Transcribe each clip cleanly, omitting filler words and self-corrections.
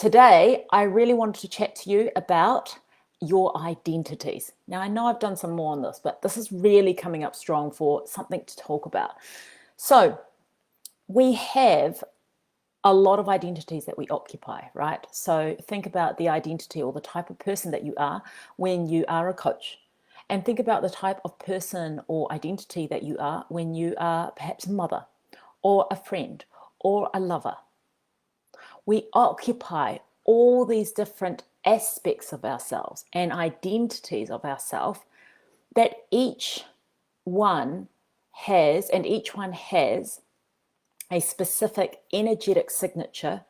Today, I really wanted to chat to you about your identities. Now, I know I've done some more on this, but this is really coming up strong for something to talk about. So, we have a lot of identities that we occupy, right? So, think about the identity or the type of person that you are when you are a coach. And think about the type of person or identity that you are when you are perhaps a mother or a friend or a lover. We occupy all these different aspects of ourselves and identities of ourselves that each one each one has a specific energetic signature,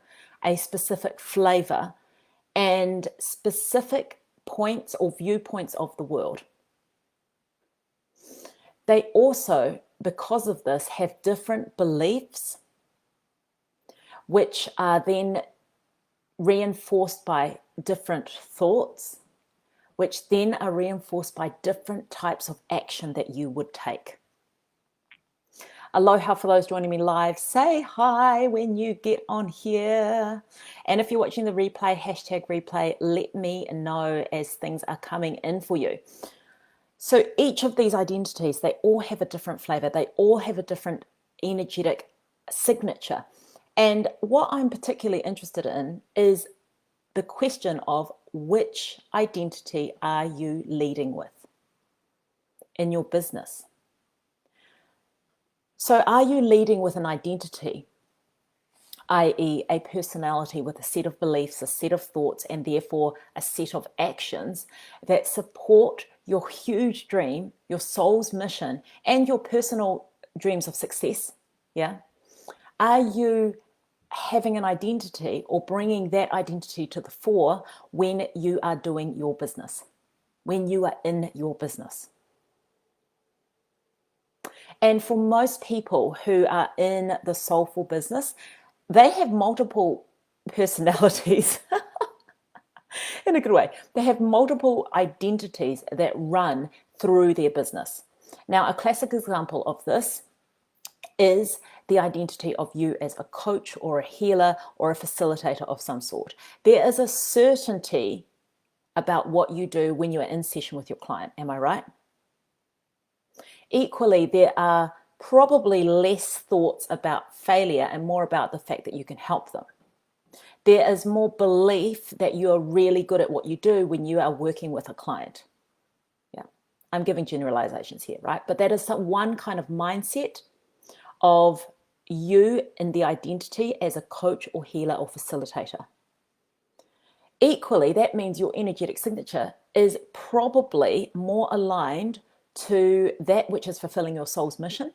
a specific flavor, and specific points or viewpoints of the world. They also, because of this, have different beliefs, which are then reinforced by different thoughts, which then are reinforced by different types of action that you would take. Aloha for those joining me live. Say hi when you get on here. And if you're watching the replay, hashtag replay, let me know as things are coming in for you. So each of these identities, they all have a different flavor. They all have a different energetic signature. And what I'm particularly interested in is the question of which identity are you leading with in your business? So are you leading with an identity, i.e. a personality with a set of beliefs, a set of thoughts, and therefore a set of actions that support your huge dream, your soul's mission, and your personal dreams of success? Yeah. Are you having an identity or bringing that identity to the fore when you are doing your business, when you are in your business? And for most people who are in the soulful business, they have multiple personalities in a good way. They have multiple identities that run through their business. Now, a classic example of this is the identity of you as a coach or a healer or a facilitator of some sort. There is a certainty about what you do when you are in session with your client. Am I right? Equally, there are probably less thoughts about failure and more about the fact that you can help them. There is more belief that you are really good at what you do when you are working with a client. Yeah, I'm giving generalizations here, right? But that is one kind of mindset of you in the identity as a coach or healer or facilitator. Equally, that means your energetic signature is probably more aligned to that which is fulfilling your soul's mission,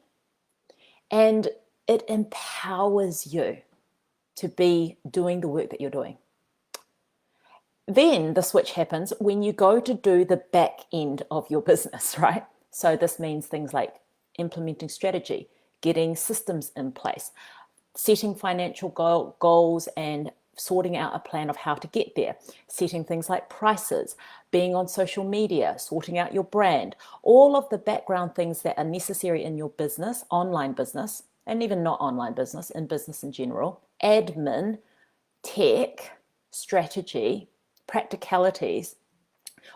and it empowers you to be doing the work that you're doing. Then the switch happens when you go to do the back end of your business, right? So this means things like implementing strategy, getting systems in place, setting financial goals and sorting out a plan of how to get there, setting things like prices, being on social media, sorting out your brand, all of the background things that are necessary in your business, online business, and even not online business, in business in general, admin, tech, strategy, practicalities.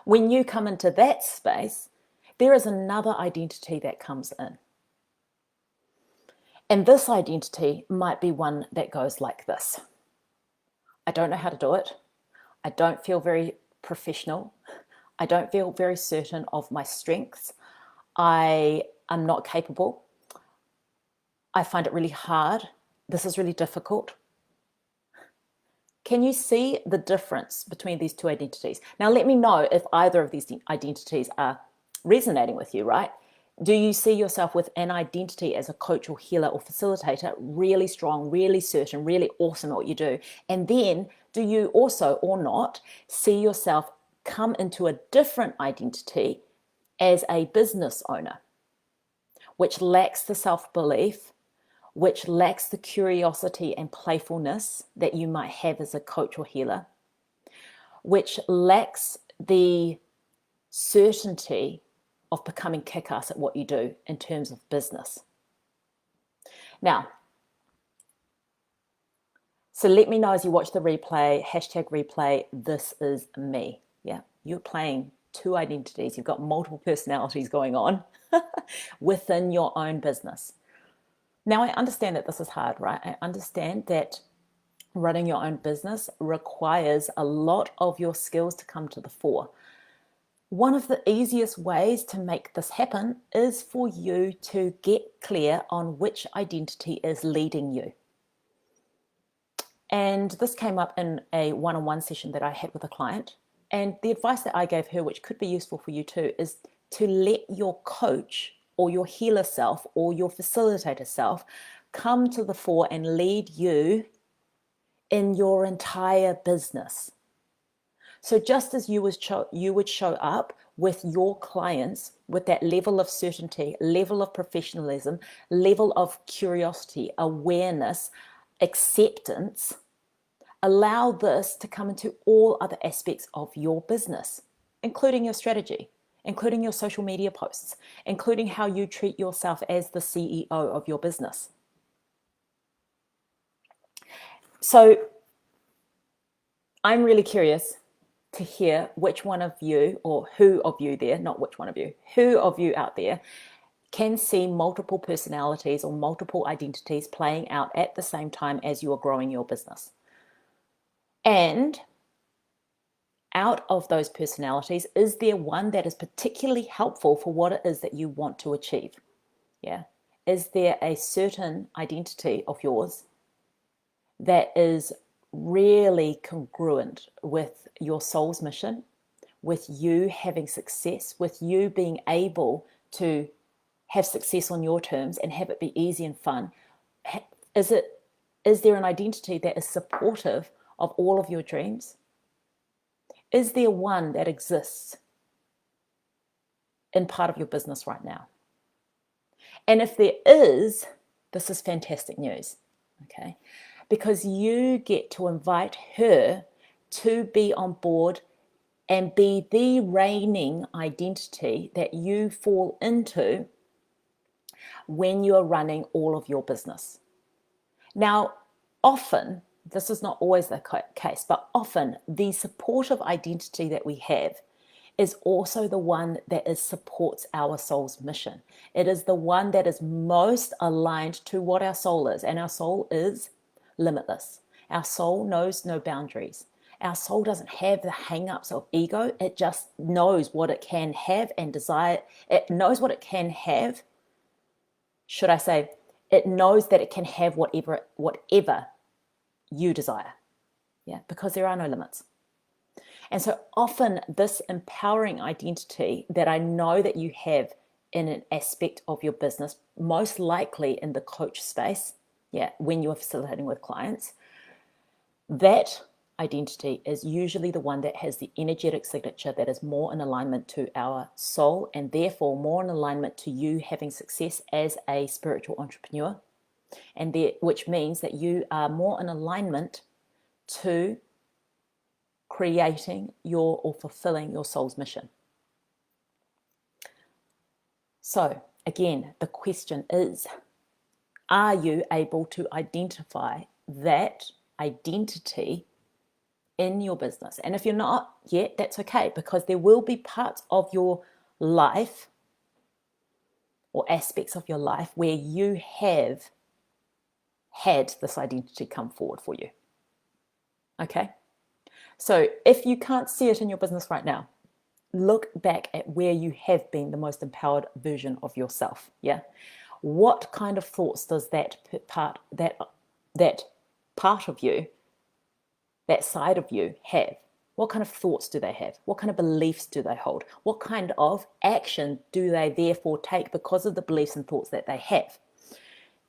When you come into that space, there is another identity that comes in. And this identity might be one that goes like this. I don't know how to do it. I don't feel very professional. I don't feel very certain of my strengths. I am not capable. I find it really hard. This is really difficult. Can you see the difference between these two identities? Now, let me know if either of these identities are resonating with you, right? Do you see yourself with an identity as a coach or healer or facilitator, really strong, really certain, really awesome at what you do? And then do you also or not see yourself come into a different identity as a business owner, which lacks the self-belief, which lacks the curiosity and playfulness that you might have as a coach or healer, which lacks the certainty of becoming kick-ass at what you do in terms of business? Now, So let me know as you watch the replay, #replay, this is me. Yeah, you're playing two identities. You've got multiple personalities going on within your own business. Now, I understand that this is hard, right? I understand that running your own business requires a lot of your skills to come to the fore. One of the easiest ways to make this happen is for you to get clear on which identity is leading you. And this came up in a one-on-one session that I had with a client. And the advice that I gave her, which could be useful for you too, is to let your coach or your healer self or your facilitator self come to the fore and lead you in your entire business. So just as you would show up with your clients with that level of certainty, level of professionalism, level of curiosity, awareness, acceptance, allow this to come into all other aspects of your business, including your strategy, including your social media posts, including how you treat yourself as the CEO of your business. So I'm really curious to hear which one of you, or who of you there, not which one of you, who of you out there can see multiple personalities or multiple identities playing out at the same time as you are growing your business. And out of those personalities, is there one that is particularly helpful for what it is that you want to achieve? Yeah. Is there a certain identity of yours that is really congruent with your soul's mission, with you having success, with you being able to have success on your terms and have it be easy and fun? Is there an identity that is supportive of all of your dreams? Is there one that exists in part of your business right now? And if there is, this is fantastic news, okay? Because you get to invite her to be on board and be the reigning identity that you fall into when you are running all of your business. Now, often, this is not always the case, but often the supportive identity that we have is also the one that supports our soul's mission. It is the one that is most aligned to what our soul is, and our soul is limitless. Our soul knows no boundaries. Our soul doesn't have the hang-ups of ego. It just knows what it can have and desire. It knows what it can have. Should I say, it knows that it can have whatever you desire. Yeah, because there are no limits. And so often this empowering identity that I know that you have in an aspect of your business, most likely in the coach space, yeah, when you're facilitating with clients, that identity is usually the one that has the energetic signature that is more in alignment to our soul, and therefore more in alignment to you having success as a spiritual entrepreneur, and which means that you are more in alignment to creating or fulfilling your soul's mission. So again, the question is, are you able to identify that identity in your business? And if you're not yet, that's okay, because there will be parts of your life or aspects of your life where you have had this identity come forward for you. Okay? So if you can't see it in your business right now, look back at where you have been the most empowered version of yourself. Yeah. What kind of thoughts does that part of you, that side of you, have? What kind of thoughts do they have? What kind of beliefs do they hold? What kind of action do they therefore take because of the beliefs and thoughts that they have?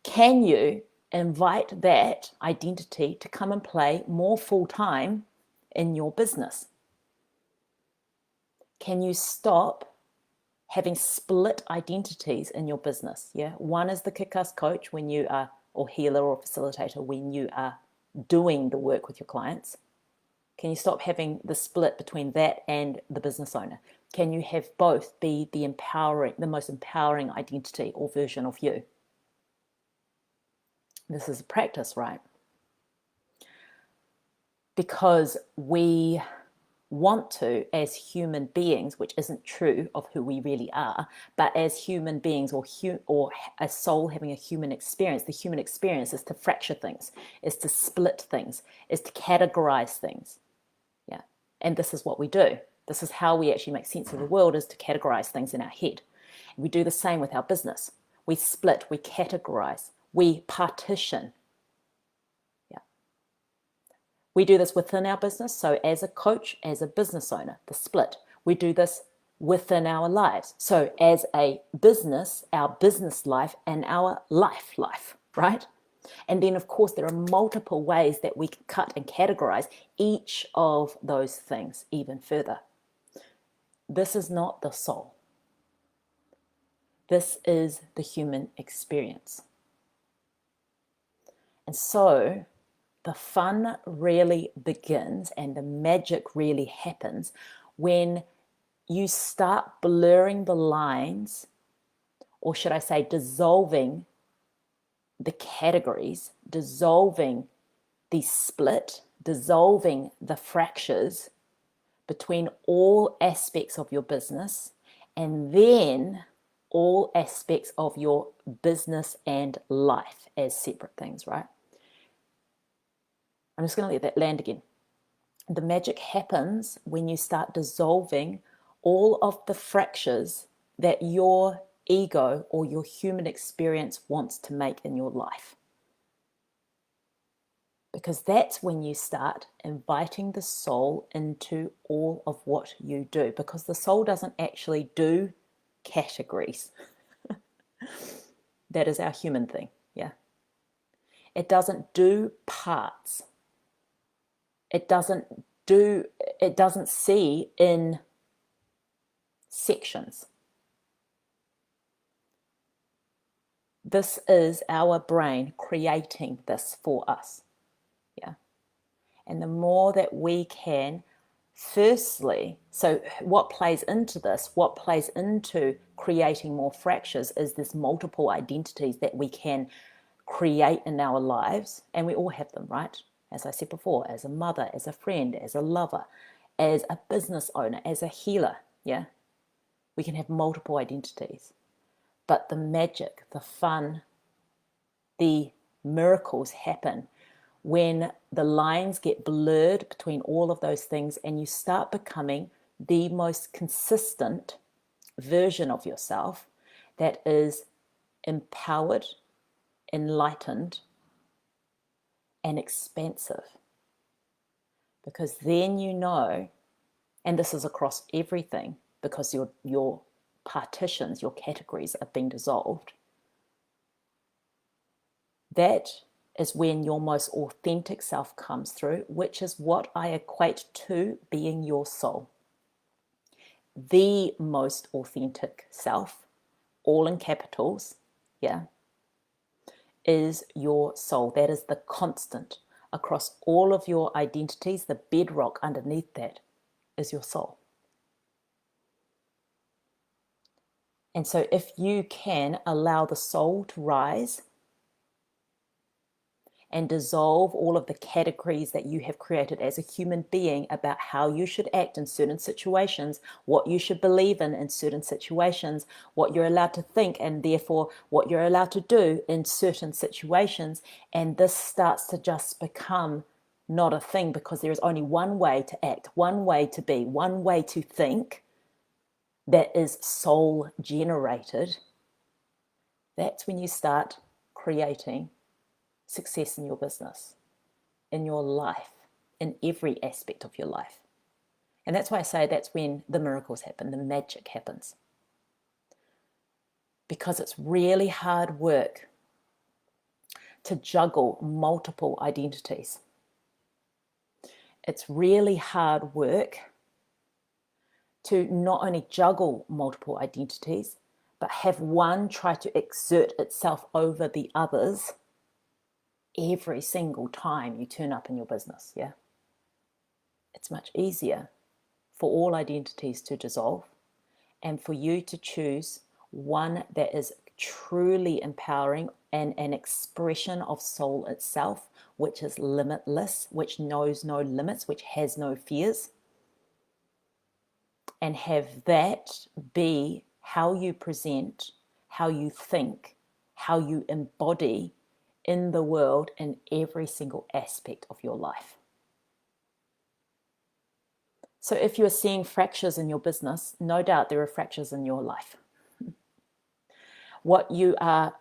Can you invite that identity to come and play more full-time in your business? Can you stop having split identities in your business? Yeah, one is the kick-ass coach when you are, or healer or facilitator when you are doing the work with your clients. Can you stop having the split between that and the business owner? Can you have both be the most empowering identity or version of you? This is a practice, right? because we want to, as human beings, which isn't true of who we really are, but as human beings, or a soul having a human experience, the human experience is to fracture things, is to split things, is to categorize things. Yeah. And this is what we do. This is how we actually make sense of the world, is to categorize things in our head. And we do the same with our business. We split, we categorize, we partition. We do this within our business. So as a coach, as a business owner, the split. We do this within our lives. So as a business, our business life and our life, right? And then, of course, there are multiple ways that we can cut and categorize each of those things even further. This is not the soul. This is the human experience. And so the fun really begins and the magic really happens when you start blurring the lines, or should I say dissolving the categories, dissolving the split, dissolving the fractures between all aspects of your business and then all aspects of your business and life as separate things, right? I'm just going to let that land again. The magic happens when you start dissolving all of the fractures that your ego or your human experience wants to make in your life. Because that's when you start inviting the soul into all of what you do. Because the soul doesn't actually do categories. That is our human thing, yeah. It doesn't do parts. It doesn't see in sections. This is our brain creating this for us. Yeah. And the more that we can, firstly, so what plays into this, what plays into creating more fractures is this multiple identities that we can create in our lives. And we all have them, right? As I said before, as a mother, as a friend, as a lover, as a business owner, as a healer, yeah? We can have multiple identities. But the magic, the fun, the miracles happen when the lines get blurred between all of those things and you start becoming the most consistent version of yourself that is empowered, enlightened, and expansive. Because then you know, and this is across everything, because your partitions, your categories are being dissolved. That is when your most authentic self comes through, which is what I equate to being your soul. The most authentic self, all in capitals, yeah, is your soul. That is the constant across all of your identities. The bedrock underneath that is your soul. And so if you can allow the soul to rise and dissolve all of the categories that you have created as a human being about how you should act in certain situations, what you should believe in certain situations, what you're allowed to think, and therefore what you're allowed to do in certain situations. And this starts to just become not a thing, because there is only one way to act, one way to be, one way to think that is soul generated. That's when you start creating success in your business, in your life, in every aspect of your life. And that's why I say that's when the miracles happen, the magic happens. Because it's really hard work to juggle multiple identities. It's really hard work to not only juggle multiple identities, but have one try to exert itself over the others every single time you turn up in your business, yeah? It's much easier for all identities to dissolve and for you to choose one that is truly empowering an expression of soul itself, which is limitless, which knows no limits, which has no fears, and have that be how you present, how you think, how you embody in the world in every single aspect of your life. So if you're seeing fractures in your business, no doubt there are fractures in your life. What you are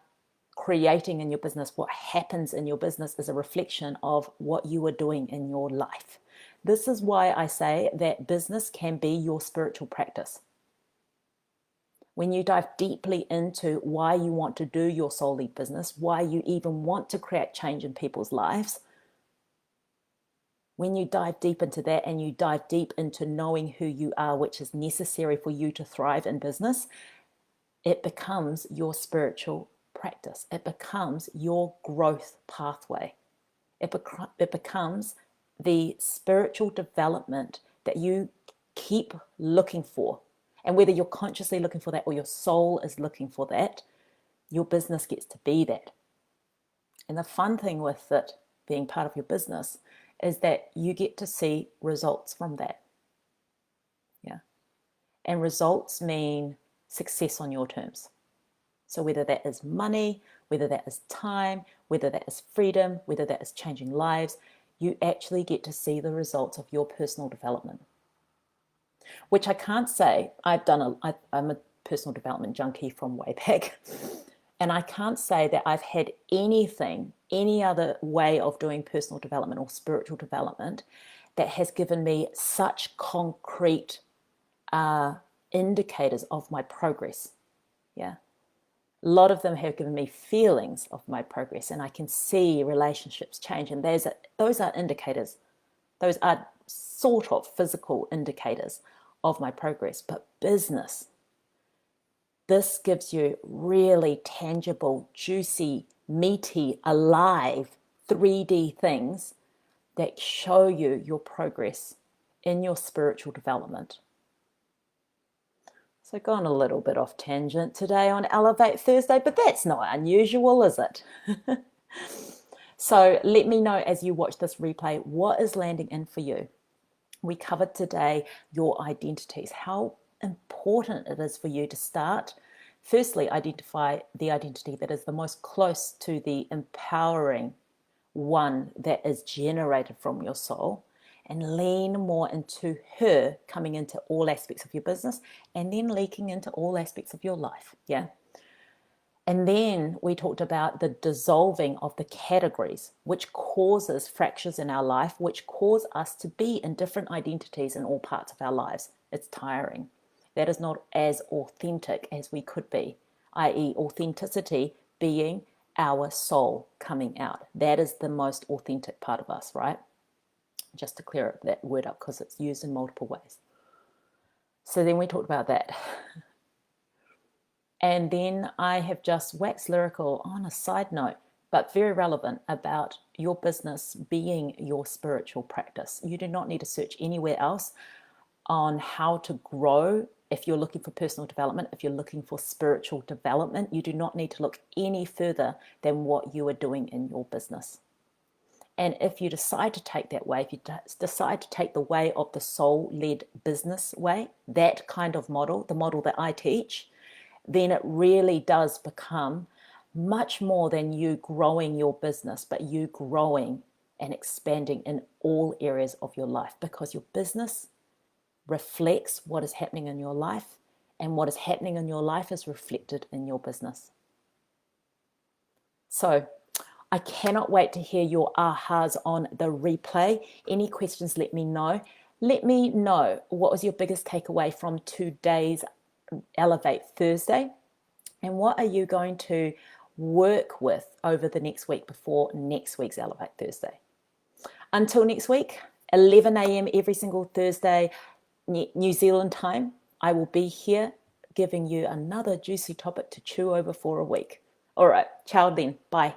creating in your business, what happens in your business, is a reflection of what you are doing in your life. This is why I say that business can be your spiritual practice. When you dive deeply into why you want to do your soul lead business, why you even want to create change in people's lives, when you dive deep into that and you dive deep into knowing who you are, which is necessary for you to thrive in business, it becomes your spiritual practice. It becomes your growth pathway. It becomes the spiritual development that you keep looking for. And whether you're consciously looking for that or your soul is looking for that, your business gets to be that. And the fun thing with it being part of your business is that you get to see results from that. Yeah. And results mean success on your terms. So whether that is money, whether that is time, whether that is freedom, whether that is changing lives, you actually get to see the results of your personal development. Which I can't say, I'm a personal development junkie from way back. And I can't say that I've had any other way of doing personal development or spiritual development that has given me such concrete indicators of my progress. Yeah. A lot of them have given me feelings of my progress, and I can see relationships change. And those are indicators. Those are sort of physical indicators of my progress. But business, this gives you really tangible, juicy, meaty, alive 3D things that show you your progress in your spiritual development. So gone a little bit off tangent today on Elevate Thursday, but that's not unusual, is it? So let me know as you watch this replay, what is landing in for you? We covered today your identities, how important it is for you to start. Firstly, identify the identity that is the most close to the empowering one that is generated from your soul, and lean more into her coming into all aspects of your business and then leaking into all aspects of your life. Yeah. And then we talked about the dissolving of the categories, which causes fractures in our life, which cause us to be in different identities in all parts of our lives. It's tiring. That is not as authentic as we could be, i.e. authenticity being our soul coming out. That is the most authentic part of us, right? Just to clear that word up because it's used in multiple ways. So then we talked about that. And then I have just waxed lyrical on a side note, but very relevant, about your business being your spiritual practice. You do not need to search anywhere else on how to grow. If you're looking for personal development, if you're looking for spiritual development, you do not need to look any further than what you are doing in your business. And if you decide to take that way, if you decide to take the way of the soul-led business way, that kind of model, the model that I teach, then it really does become much more than you growing your business, but you growing and expanding in all areas of your life, because your business reflects what is happening in your life, and what is happening in your life is reflected in your business. So I cannot wait to hear your ahas on the replay. Any questions, let me know. Let me know what was your biggest takeaway from today's Elevate Thursday, and what are you going to work with over the next week before next week's Elevate Thursday. Until next week, 11 a.m. every single Thursday, New Zealand time, I will be here giving you another juicy topic to chew over for a week. All right, ciao then. Bye.